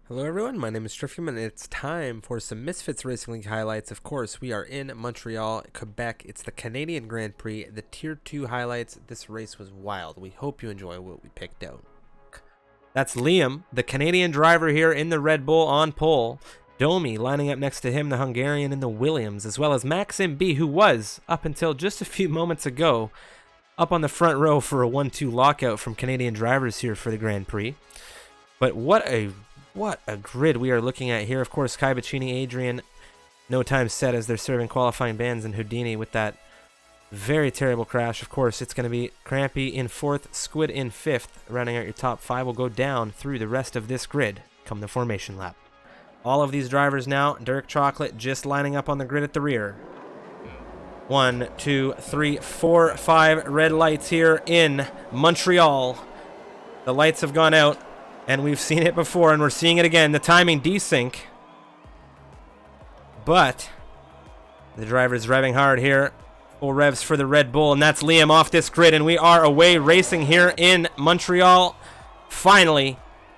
Hello everyone, my name is Triffium and it's time for some Misfits Racing League highlights. Of course, we are in Montreal, Quebec. It's the Canadian Grand Prix, the Tier 2 highlights. This race was wild. We hope you enjoy what we picked out. That's Liam, the Canadian driver here in the Red Bull on pole. Domi lining up next to him, the Hungarian in the Williams, as well as Maxim B, who was, up until just a few moments ago, up on the front row for a 1-2 lockout from Canadian drivers here for the Grand Prix. But what a grid we are looking at here. Of course, Kai Bacchini, Adrian, no time set as they're serving qualifying bans, and Houdini with that very terrible crash. Of course, it's going to be Crampy in 4th, Squid in 5th. Rounding out your top 5 will go down through the rest of this grid come the formation lap. All of these drivers now, Dirk Chocolate just lining up on the grid at the rear. 1, 2, 3, 4, 5 red lights here in Montreal. The lights have gone out. And we've seen it before, and we're seeing it again. The timing desync. But the driver's revving hard here. Full revs for the Red Bull, and that's Liam off this grid. And we are away racing here in Montreal. Finally,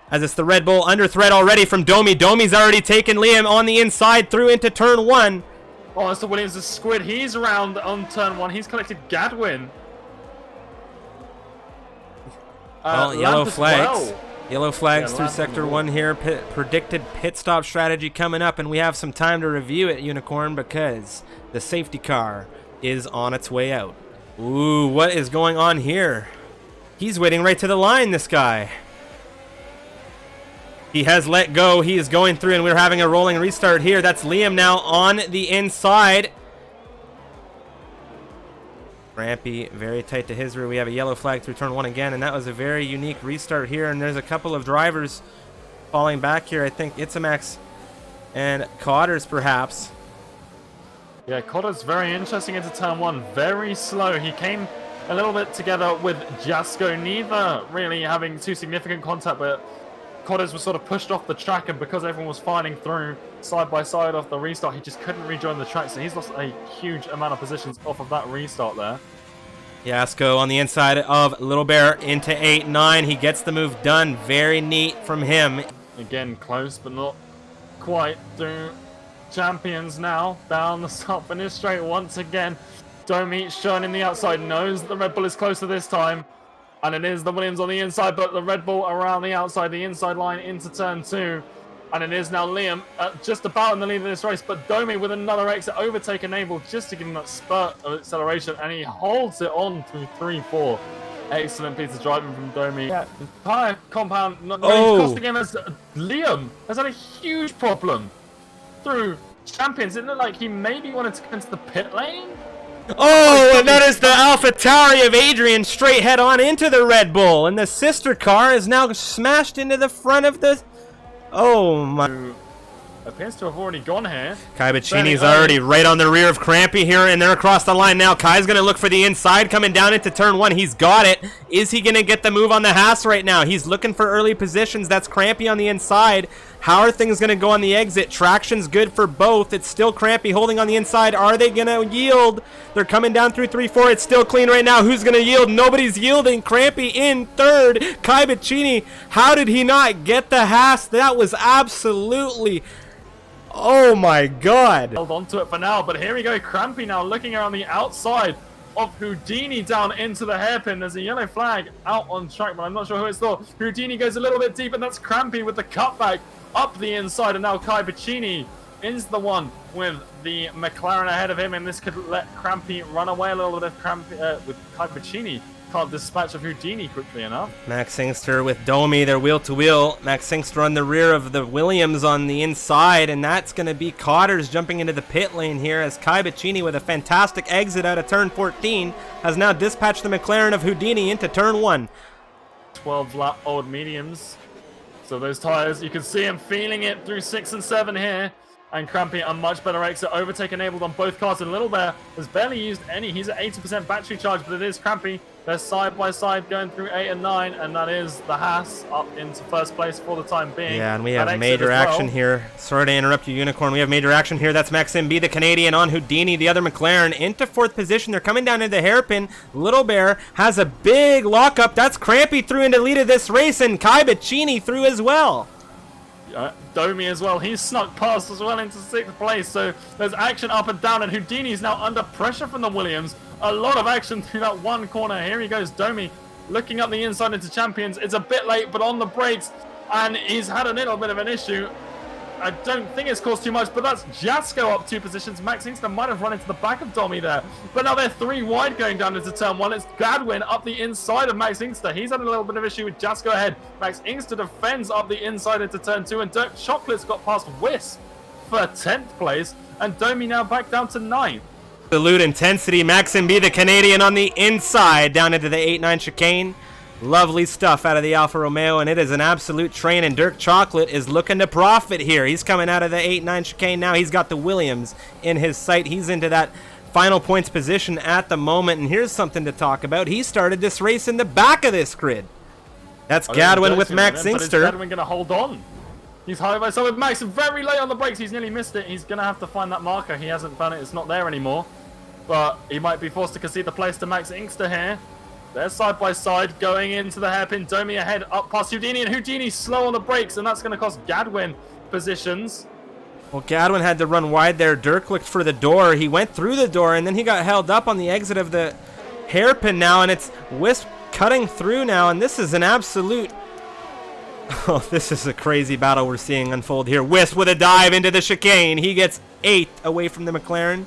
as it's the Red Bull under threat already from Domi. Domi's already taken Liam on the inside through into turn 1. Oh, it's the Williams, the Squid. He's around on turn 1. He's collected Gadwin. Yellow flags. Well. Yellow flags through Sector 1 here. Predicted pit stop strategy coming up, and we have some time to review it, Unicorn, because the safety car is on its way out. Ooh, what is going on here? He's waiting right to the line, this guy. He has let go. He is going through, and we're having a rolling restart here. That's Liam now on the inside. Rampy very tight to his rear. We have a yellow flag through turn 1 again, and that was a very unique restart here. And there's a couple of drivers falling back here. I think Itzamax and Cotters perhaps. Yeah, Cotters very interesting into turn 1. Very slow. He came a little bit together with Jasko, neither really having too significant contact, but Cotters was sort of pushed off the track, and because everyone was fighting through side by side off the restart, he just couldn't rejoin the track, so he's lost a huge amount of positions off of that restart there. Yasko on the inside of Little Bear into 8-9. He gets the move done. Very neat from him. Again, close, but not quite through. Champions now down the start finish straight once again. Domi showing in the outside, knows that the Red Bull is closer this time. And it is the Williams on the inside, but the Red Bull around the outside, the inside line into turn 2. And it is now Liam just about in the lead of this race, but Domi with another exit overtake enabled just to give him that spurt of acceleration, and he holds it on through 3-4. Excellent piece of driving from Domi. Yeah, the tyre compound not costing him as Liam has had a huge problem through Champions. It looked like he maybe wanted to come into the pit lane. Oh, and that is the AlphaTauri of Adrian straight head on into the Red Bull, and the sister car is now smashed into the front of the... Oh my... Appears to have already gone here. Kai Bacchini's already right on the rear of Crampy here, and they're across the line now. Kai's going to look for the inside coming down into turn 1. He's got it. Is he going to get the move on the Haas right now? He's looking for early positions. That's Crampy on the inside. How are things going to go on the exit? Traction's good for both. It's still Crampy holding on the inside. Are they going to yield? They're coming down through 3-4. It's still clean right now. Who's going to yield? Nobody's yielding. Crampy in 3rd. Kai Bacchini, how did he not get the Haas? That was absolutely... Oh my god. Held on to it for now, but here we go. Crampy now looking around the outside of Houdini down into the hairpin. There's a yellow flag out on track, but I'm not sure who it's for. Houdini goes a little bit deep, and that's Crampy with the cutback up the inside, and now Kai Bacchini is the one with the McLaren ahead of him, and this could let Crampy run away a little bit with Kai Bacchini. Can't dispatch of Houdini quickly enough. Max Singster with Domi, they're wheel to wheel. Max Singster on the rear of the Williams on the inside, and that's going to be Cotters jumping into the pit lane here as Kai Bacchini with a fantastic exit out of turn 14 has now dispatched the McLaren of Houdini into turn 1. 12 lap old mediums. So those tires, you can see him feeling it through 6 and 7 here. And Crampy a much better exit, overtake enabled on both cars, and Little Bear has barely used any. He's at 80% battery charge, but it is Crampy. They're side by side going through 8 and 9, and that is the Haas up into first place for the time being. Yeah, and we have major action here. Sorry to interrupt you, Unicorn. We have major action here. That's Maxim B, the Canadian, on Houdini, the other McLaren, into 4th position. They're coming down into the hairpin. Little Bear has a big lockup. That's Crampy through into lead of this race, and Kai Bacchini through as well. Domi as well, he's snuck past as well into 6th place, so there's action up and down, and Houdini is now under pressure from the Williams. A lot of action through that one corner. Here he goes, Domi looking up the inside into Champions. It's a bit late, but on the brakes, and he's had a little bit of an issue. I don't think it's caused too much, but that's Jasko up 2 positions. Max Inkster might have run into the back of Domi there, but now they're 3 wide going down into turn 1. It's Gadwin up the inside of Max Inkster. He's had a little bit of issue with Jasko ahead. Max Inkster defends up the inside into turn 2, and Dirk Chocolate's got past Wisp for 10th place, and Domi now back down to 9th. Absolute intensity. Maxim B, the Canadian, on the inside down into the 8-9 chicane. Lovely stuff out of the Alfa Romeo, and it is an absolute train, and Dirk Chocolate is looking to profit here. He's coming out of the 8-9 chicane now. He's got the Williams in his sight. He's into that final points position at the moment, and here's something to talk about. He started this race in the back of this grid. That's Gadwin with Max Inkster. Is Gadwin going to hold on? He's high by side with Max, very late on the brakes. He's nearly missed it. He's going to have to find that marker. He hasn't found it. It's not there anymore, but he might be forced to concede the place to Max Inkster here. They're side by side going into the hairpin. Domi ahead up past Houdini, and Houdini slow on the brakes, and that's going to cost Gadwin positions. Well, Gadwin had to run wide there. Dirk looked for the door. He went through the door, and then he got held up on the exit of the hairpin now, and it's Wisp cutting through now, and this is an absolute... Oh, this is a crazy battle we're seeing unfold here. Wisp with a dive into the chicane. He gets 8th away from the McLaren.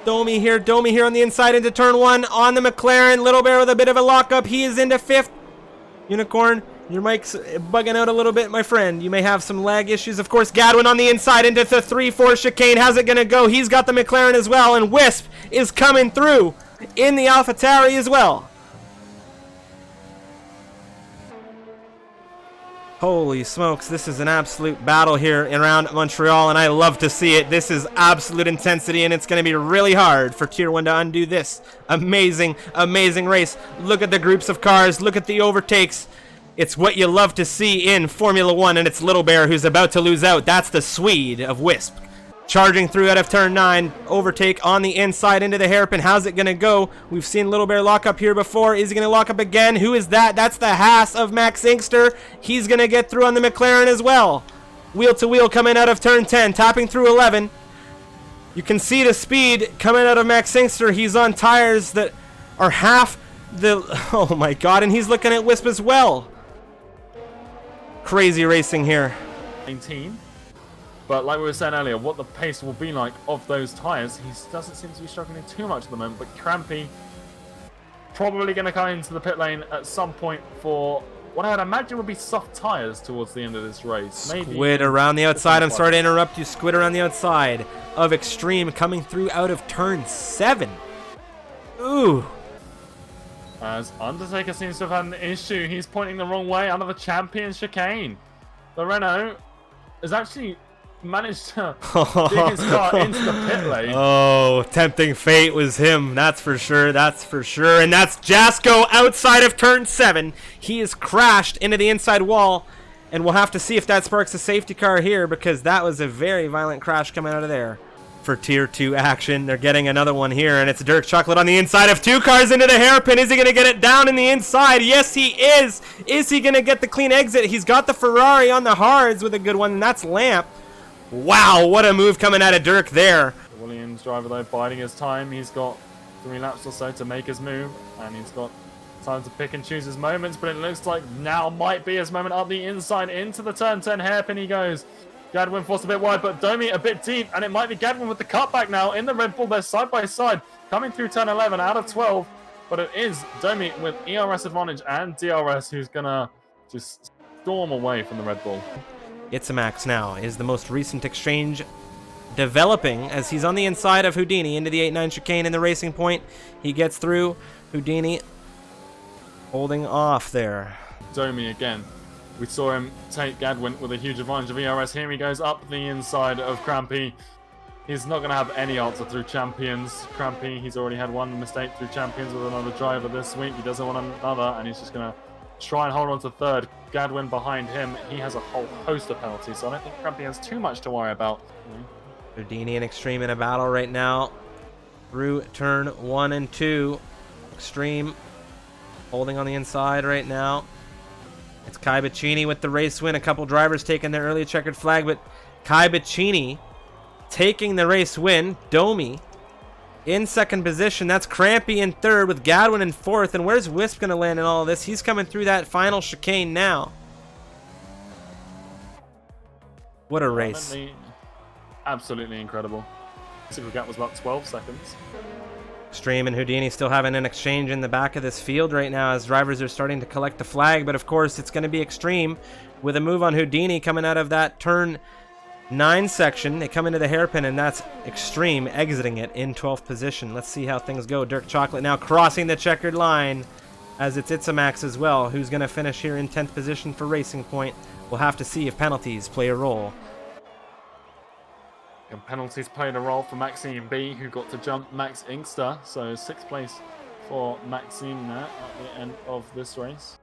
Domi here on the inside into turn 1 on the McLaren. Little Bear with a bit of a lockup. He is into 5th. Unicorn, your mic's bugging out a little bit, my friend. You may have some lag issues. Of course, Gadwin on the inside into the 3-4 chicane. How's it going to go? He's got the McLaren as well, and Wisp is coming through in the AlphaTauri as well. Holy smokes, this is an absolute battle here around Montreal, and I love to see it. This is absolute intensity, and it's going to be really hard for Tier 1 to undo this. Amazing, amazing race. Look at the groups of cars. Look at the overtakes. It's what you love to see in Formula 1, and it's Little Bear who's about to lose out. That's the Swede of Wisp. Charging through out of turn 9. Overtake on the inside into the hairpin. How's it going to go? We've seen Little Bear lock up here before. Is he going to lock up again? Who is that? That's the Haas of Max Inkster. He's going to get through on the McLaren as well. Wheel to wheel coming out of turn 10. Tapping through 11. You can see the speed coming out of Max Inkster. He's on tires that are half the... Oh my god, and he's looking at Wisp as well. Crazy racing here. 19. But like we were saying earlier, what the pace will be like of those tyres, he doesn't seem to be struggling too much at the moment. But Crampy probably going to come into the pit lane at some point for what I would imagine would be soft tyres towards the end of this race. Maybe Squid around the outside. I'm sorry to interrupt you. Squid around the outside of Extreme coming through out of turn 7. Ooh. As Undertaker seems to have had an issue. He's pointing the wrong way under the champion chicane. The Renault is actually managed to dig his car into the pit lane. Oh, tempting fate was him. That's for sure. That's for sure. And that's Jasko outside of turn 7. He is crashed into the inside wall. And we'll have to see if that sparks a safety car here, because that was a very violent crash coming out of there. For Tier 2 action, they're getting another one here, and it's Dirk Chocolate on the inside of 2 cars into the hairpin. Is he going to get it down in the inside? Yes, he is. Is he going to get the clean exit? He's got the Ferrari on the hards with a good one, and that's Lamp. Wow, what a move coming out of Dirk there. The Williams driver, though, biding his time. He's got 3 laps or so to make his move, and he's got time to pick and choose his moments, but it looks like now might be his moment up the inside into the turn 10 hairpin he goes. Gadwin forced a bit wide, but Domi a bit deep, and it might be Gadwin with the cutback now in the Red Bull. They're side by side, coming through turn 11 out of 12, but it is Domi with ERS advantage and DRS who's gonna just storm away from the Red Bull. It's a Max now is the most recent exchange developing as he's on the inside of Houdini into the 8-9 chicane in the racing point. He gets through. Houdini holding off there. Domi again. We saw him take Gadwin with a huge advantage of ERS. Here he goes up the inside of Crampy. He's not going to have any answer through Champions. Crampy, he's already had one mistake through Champions with another driver this week. He doesn't want another, and he's just going to try and hold on to third. Gadwin behind him. He has a whole host of penalties, so I don't think Crampy has too much to worry about. Houdini and Extreme in a battle right now through turn 1 and 2. Extreme holding on the inside right now. It's Kai Bacchini with the race win. A couple drivers taking their early checkered flag, but Kai Bacchini taking the race win. Domi in second position. That's Crampy in third with Gadwin in fourth. And where's Wisp going to land in all of this? He's coming through that final chicane now. What a race. Absolutely incredible. The gap was about 12 seconds. Stream and Houdini still having an exchange in the back of this field right now as drivers are starting to collect the flag. But of course, it's going to be Extreme with a move on Houdini coming out of that turn 9 section. They come into the hairpin, and that's Extreme exiting it in 12th position. Let's see how things go. Dirk Chocolate now crossing the checkered line as it's Itzamax as well, who's going to finish here in 10th position for Racing Point. We'll have to see if penalties play a role. And penalties played a role for Maxime B, who got to jump Max Inkster. So 6th place for Maxime there at the end of this race.